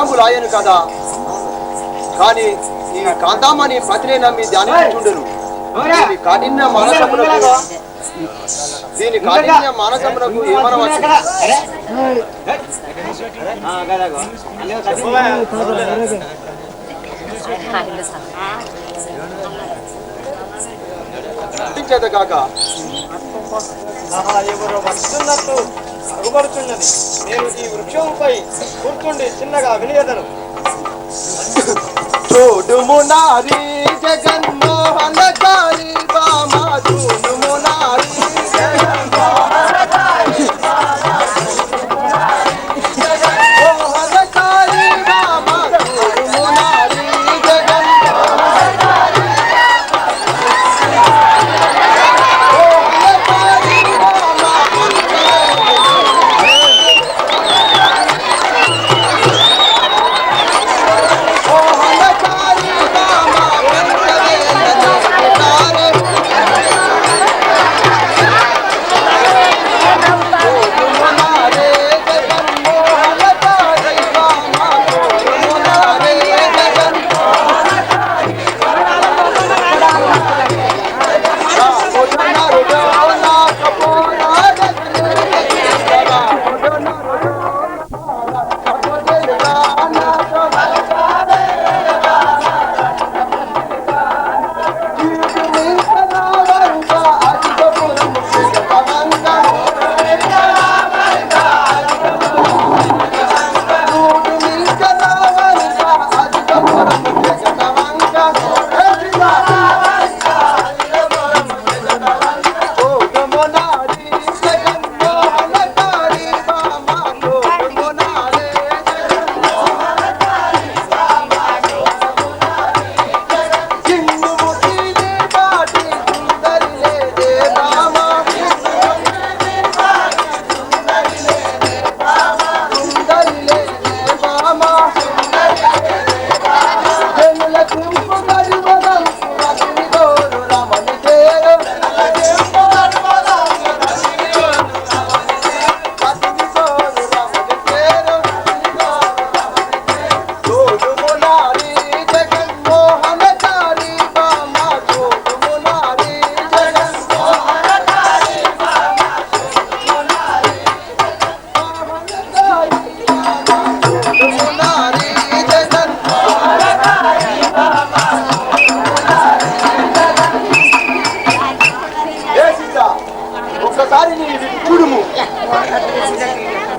ప్రాణములాయను కదా. కానీ ఈ కాంతామని ప్రతినే నమ్మి ధ్యానించుండెను. దీని కాఠిన్య మానసమునకు ఏమనవచ్చు? కాక ఎవరు వస్తున్నట్టు అగుపడుతున్నది. నేను ఈ వృక్షంపై కూర్చుండి చిన్నగా వినియదను. చూడుము నారీ జగన్మోహనకారి బామా, చూడుము నారీ జగన్మోహనకారి బామా, మోహనకారి బామా, చూడుము నారీ జగన్మోహనకారి మోహనకారి బామా.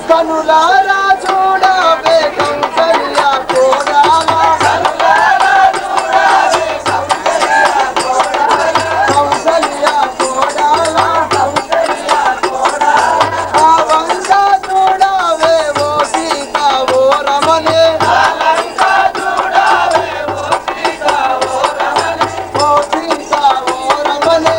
కనులారా చూడవే కౌసల్య కోడాలా, కౌసల్య కోడాలా, కావంగా చూడవే ఓ సీత ఓ రమణే, ఓ సీత ఓ రమణే.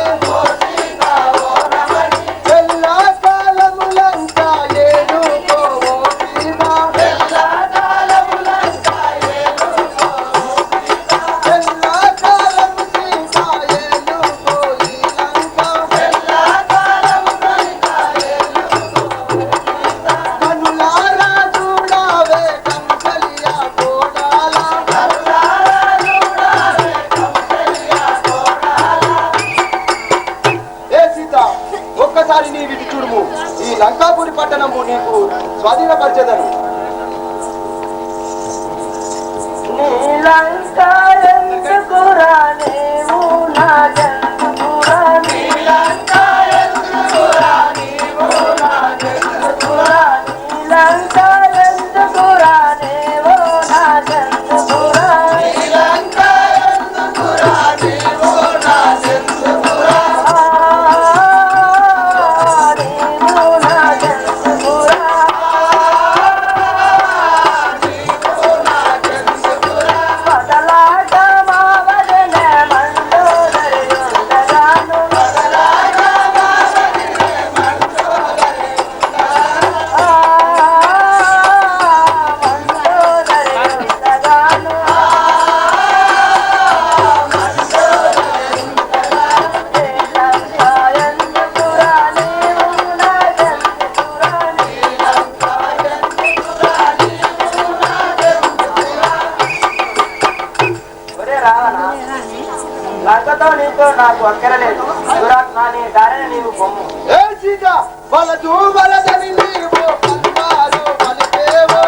ఒక్కసారి నీ విధి చూడుము, ఈ లంకాపురి పట్టణము నీకు స్వాధీనపరచెదను. బదలాట మావదనే నాకు అక్కరలేదు. దురాత్మ నీ దారిని నీవు పొమ్ము. ఏ సీత వలదు వలదని నీవు పలుమారు పలికేవో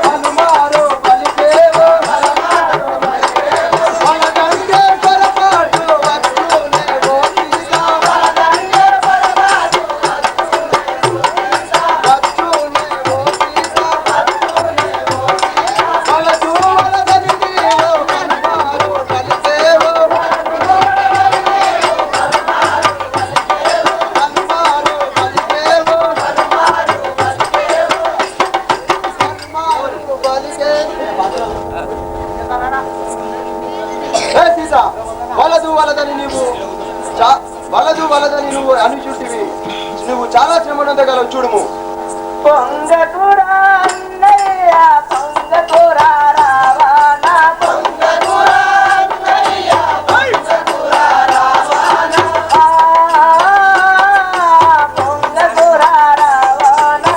పలుమారు పలికేవో వలదండే పొరపాటు వస్తునేవో సీత వలదండే పొరపాటు వస్తునేవో సీత వలదు వలదని నీవు పలుమారు పలికేవో వలదు వలదని నువ్వు అనుచుంటివి. నువ్వు చాలా శ్రమనందగలవు చూడుము. పొంగకురా అన్నయ్య పొంగకురా రావానా పొంగకురా అన్నయ్య పొంగకురా రావానా పొంగకురా రావానా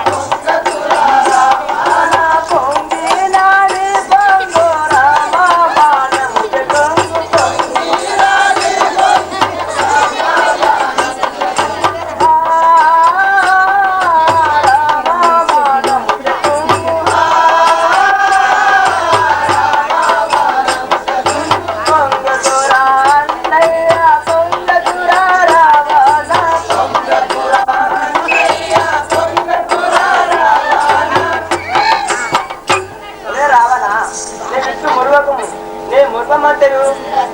పొంగకురా రావానా పొంగినాడి పొంగురా మామానము జగంగు పొంగినాడి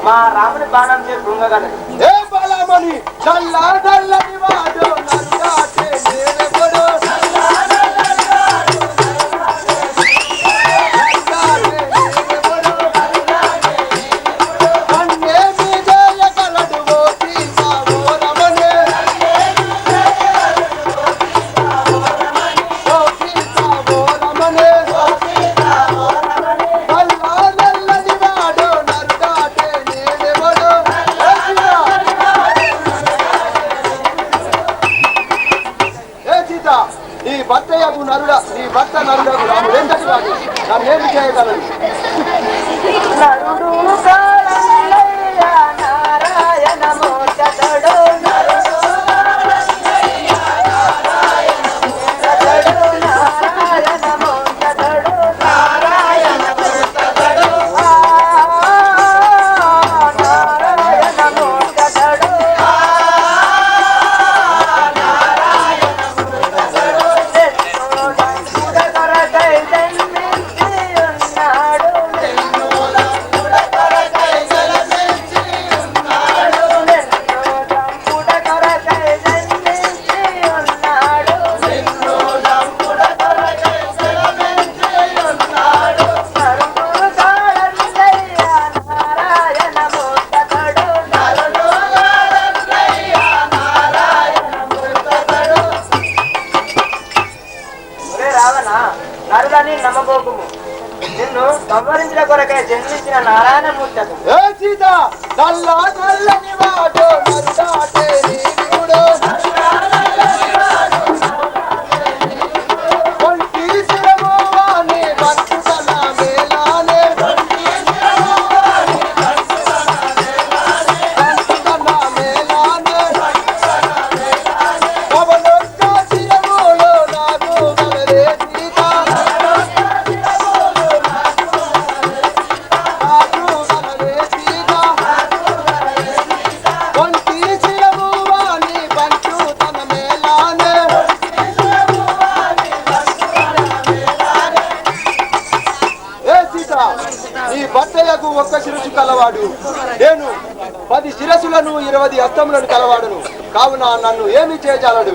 మా రాముని బాణం చే కృంగగలడు. ఏ బలమని చల్లా చల్లని వాడు నల్లాటే నేనెవడు కన్నే మీదయగలడు ఓ సీతా ఓ రమణే ఓ సీతా ఓ రమణే చల్లా చల్లని వాడు నల్లాటే నేనెవడు నీ భర్తయ్యకు నరుడా నీ భర్త నరుడకు రాముడు ఎంతటి వాడు నన్నేమి చేయగలడు? నరుడు కాళయ్య నారాయణ మోచతడు నరుడు కాళయ్య నారాయణ మోచతడు నారాయణ మోచతడు నారాయణ మోచతడు నారాయణ మోచతడు నరులని నమ్మబోకుము. నిన్ను సంహరించిన కొరకై జన్మించిన నారాయణ మూర్తకు. ఏ సీత నల్లా నల్లని వాడు నరుడాటే నీవుడు కొంటి శిరము వాని బంటుతల మేలానే బంటుతల మేలానే పవనొక్క శిరములో నాకు గలదే సీత నీ భర్తయ్యకు ఒక్క శిరస్సు కలవాడు నేను 10 శిరస్సులను 20 హస్తములను కలవాడును కావున నన్ను ఏమి చేయజాలడు?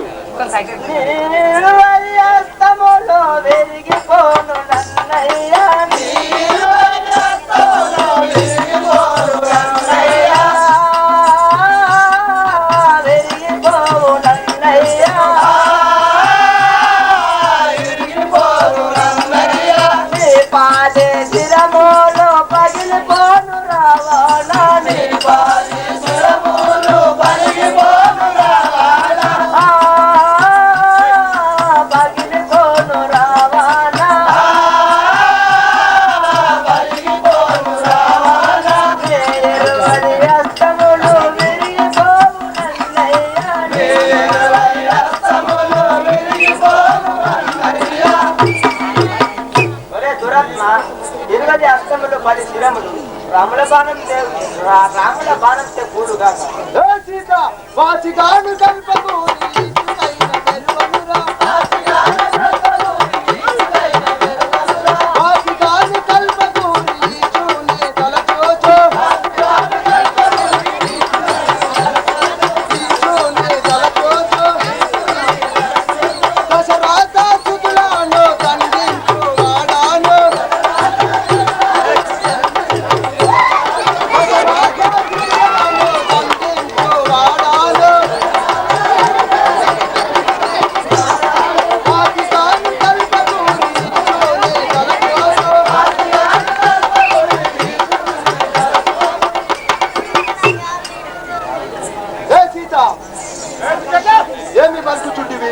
10 శిరములు రాముల బాణంతో కూడు కాక సీత వాచిగాను కల్పకు ఏమి పలుకుచుంటివి?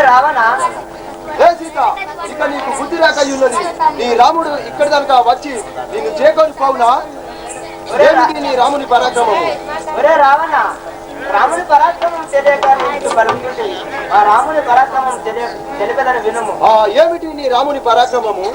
రావణ ఏ సీత, ఇక నీకు బుద్ధి రాక ఉన్నది. నీ రాముడు ఇక్కడి దాకా వచ్చి నిన్ను చేకొని పోవునా? ఏమిటి నీ రాముని పరాక్రమము? ఒరే రావణ, రాముని పరాక్రమం తెలియక నీకు పలుకుతుంది. ఆ రాముని పరాక్రమం తెలిపేదని వినుము. ఏమిటి నీ రాముని పరాక్రమము?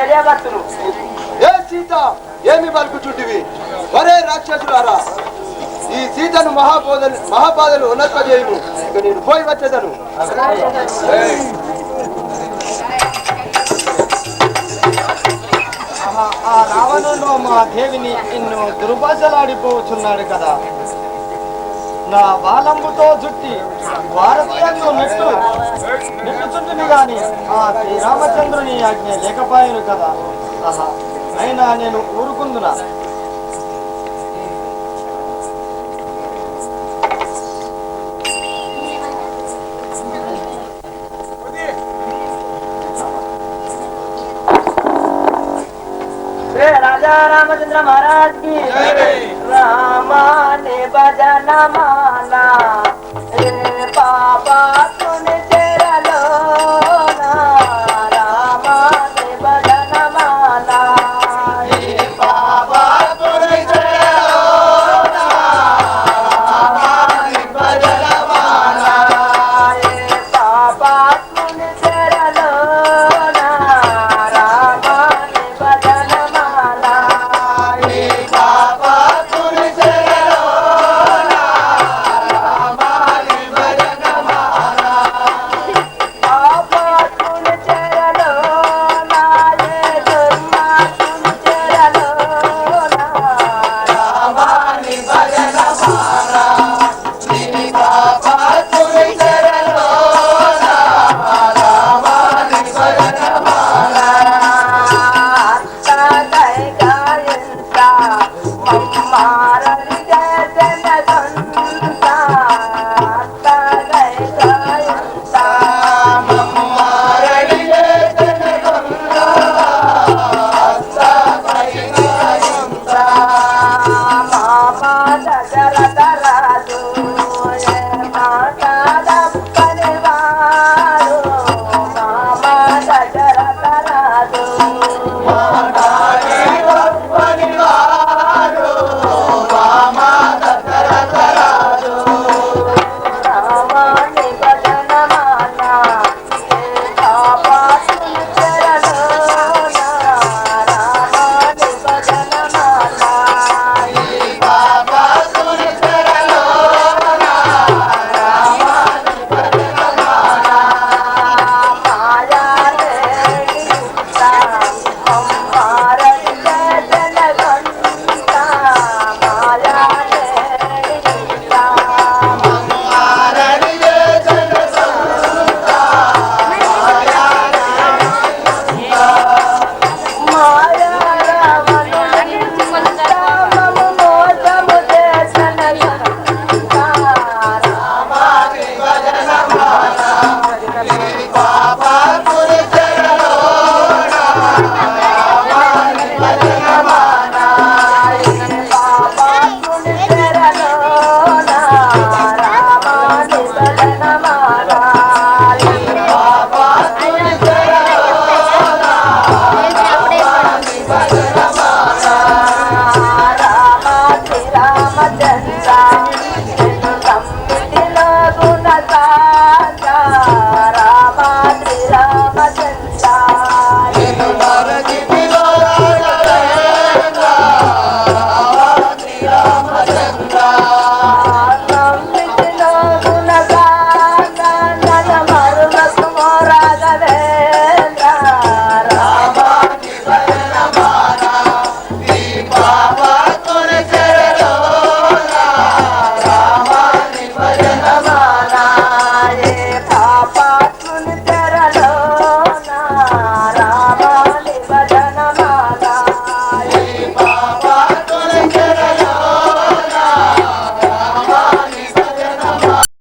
తెలియవచ్చును. ఏ సీత ఏమి పలుకుచుంటివి? వరే రాక్షసులారా, ఈ సీతను మహాపాదలు ఉన్నతజేయము. ఇక నేను పోయి వచ్చేదను. ఆ రావణుడు మా దేవిని ఇన్ను దుర్భాషలాడిపోతున్నాడు కదా. నా బాలంబుతో చుట్టి భారతీయంలో నెట్టుచుంటుంది గాని ఆ శ్రీరామచంద్రుని ఆజ్ఞ లేకపోయాను కదా. ఆహా, అయినా నేను ఊరుకుందునా? राजा रामचंद्र महाराज की रामा ने बजाना माला पापा